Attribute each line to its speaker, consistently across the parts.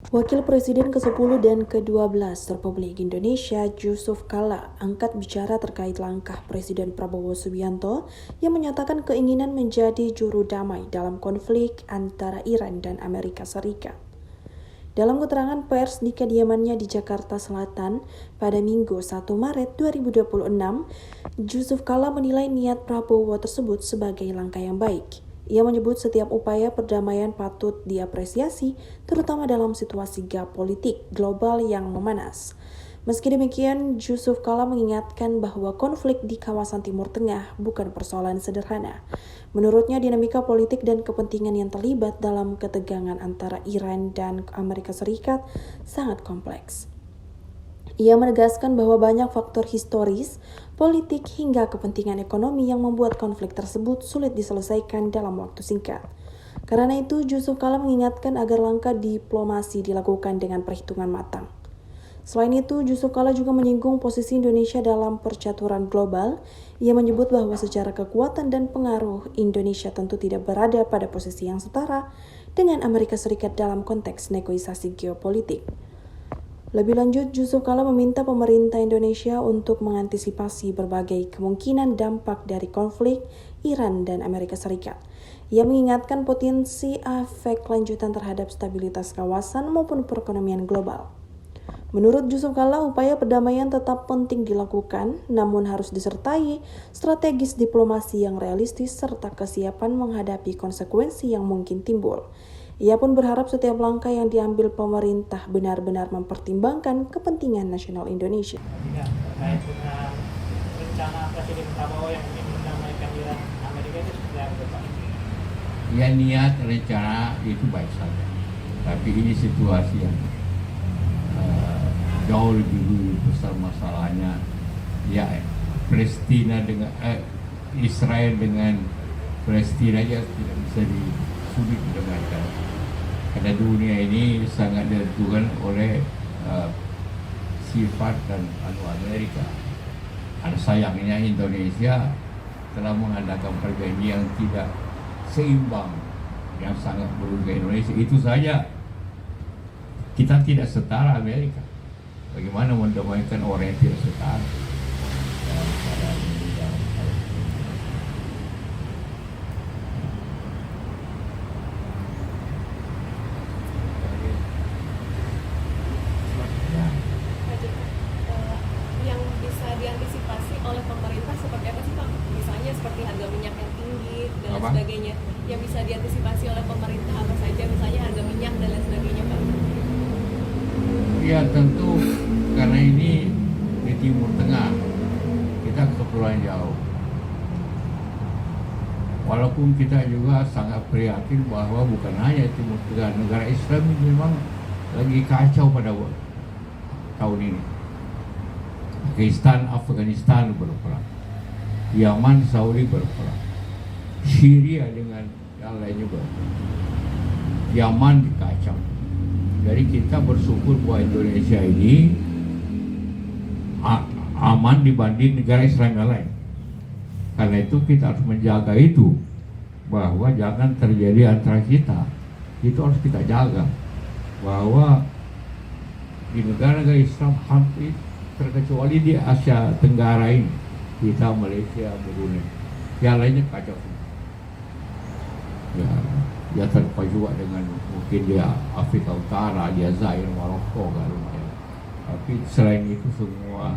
Speaker 1: Wakil Presiden ke-10 dan ke-12 Republik Indonesia Yusuf Kala angkat bicara terkait langkah Presiden Prabowo Subianto yang menyatakan keinginan menjadi juru damai dalam konflik antara Iran dan Amerika Serikat. Dalam keterangan pers di kediamannya di Jakarta Selatan pada Minggu 1 Maret 2026, Yusuf Kala menilai niat Prabowo tersebut sebagai langkah yang baik. Ia menyebut setiap upaya perdamaian patut diapresiasi, terutama dalam situasi geopolitik global yang memanas. Meski demikian, Yusuf Kala mengingatkan bahwa konflik di kawasan Timur Tengah bukan persoalan sederhana. Menurutnya, dinamika politik dan kepentingan yang terlibat dalam ketegangan antara Iran dan Amerika Serikat sangat kompleks. Ia menegaskan bahwa banyak faktor historis, politik, hingga kepentingan ekonomi yang membuat konflik tersebut sulit diselesaikan dalam waktu singkat. Karena itu, Yusuf Kala mengingatkan agar langkah diplomasi dilakukan dengan perhitungan matang. Selain itu, Yusuf Kala juga menyinggung posisi Indonesia dalam percaturan global. Ia menyebut bahwa secara kekuatan dan pengaruh, Indonesia tentu tidak berada pada posisi yang setara dengan Amerika Serikat dalam konteks negosiasi geopolitik. Lebih lanjut, Yusuf Kala meminta pemerintah Indonesia untuk mengantisipasi berbagai kemungkinan dampak dari konflik Iran dan Amerika Serikat. Ia mengingatkan potensi efek lanjutan terhadap stabilitas kawasan maupun perekonomian global. Menurut Yusuf Kala, upaya perdamaian tetap penting dilakukan, namun harus disertai strategis diplomasi yang realistis serta kesiapan menghadapi konsekuensi yang mungkin timbul. Ia pun berharap setiap langkah yang diambil pemerintah benar-benar mempertimbangkan kepentingan nasional Indonesia.
Speaker 2: Terkait dengan rencana Presiden Prabowo yang ingin mendamaikan Iran Amerika itu seperti apa, Pak?
Speaker 3: Ya, niat rencana itu baik saja, tapi ini situasi yang jauh lebih besar masalahnya. Ya, Palestina dengan Israel dengan Palestina aja tidak bisa sulit didamaikan. Karena dunia ini sangat ditentukan oleh sifat dan Amerika. Ada sayangnya Indonesia telah mengadakan perjanjian yang tidak seimbang, yang sangat merugikan Indonesia. Itu saja kita tidak setara Amerika. Bagaimana mendamaikan orang yang tidak setara?
Speaker 4: Yang bisa diantisipasi oleh pemerintah seperti apa sih, Pak? Misalnya seperti harga minyak yang tinggi dan lain sebagainya. Yang bisa diantisipasi oleh pemerintah apa saja, misalnya harga minyak dan lain sebagainya, Pak?
Speaker 3: Ya, tentu karena ini di Timur Tengah, kita kepulauan jauh. Walaupun kita juga sangat prihatin bahwa bukan hanya Timur Tengah, negara Islam ini memang lagi kacau pada tahun ini. Pakistan, Afghanistan berperang, Yaman, Saudi berperang, Syria dengan yang lainnya berperang, Yaman dikacau. Jadi kita bersyukur bahwa Indonesia ini aman dibanding negara Islam yang lain. Karena itu kita harus menjaga itu, bahwa jangan terjadi antara kita. Itu harus kita jaga, bahwa di negara-negara Islam hampir terkecuali di Asia Tenggara ini, kita Malaysia, Brunei, yang lainnya kacau semua. Ya terpa juga dengan mungkin dia Afrika Utara, dia Zaire, Maroko, tapi selain itu semua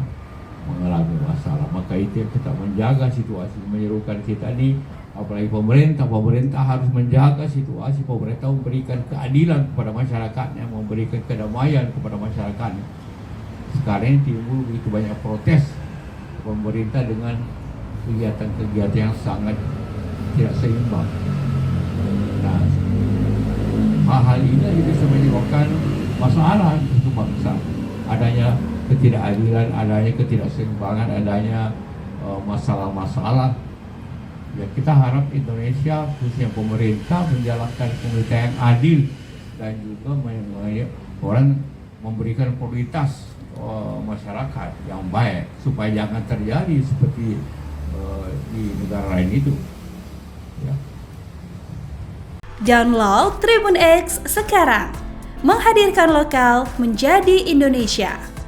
Speaker 3: mengalami masalah. Maka itu yang kita menjaga situasi, menyerukan kita ini, apalagi pemerintah harus menjaga situasi. Pemerintah memberikan keadilan kepada masyarakatnya, memberikan kedamaian kepada masyarakatnya. Sekarang timbul begitu banyak protes pemerintah dengan kegiatan-kegiatan yang sangat tidak seimbang. Nah, hal-hal ini bisa menyebabkan masalah untuk bangsa. Adanya ketidakadilan, adanya ketidakseimbangan, adanya masalah-masalah. Ya, kita harap Indonesia, khususnya pemerintah, menjalankan pemerintah yang adil dan juga orang memberikan prioritas masyarakat yang baik supaya jangan terjadi seperti di negara lain itu. Ya.
Speaker 5: Download Tribun X sekarang, menghadirkan lokal menjadi Indonesia.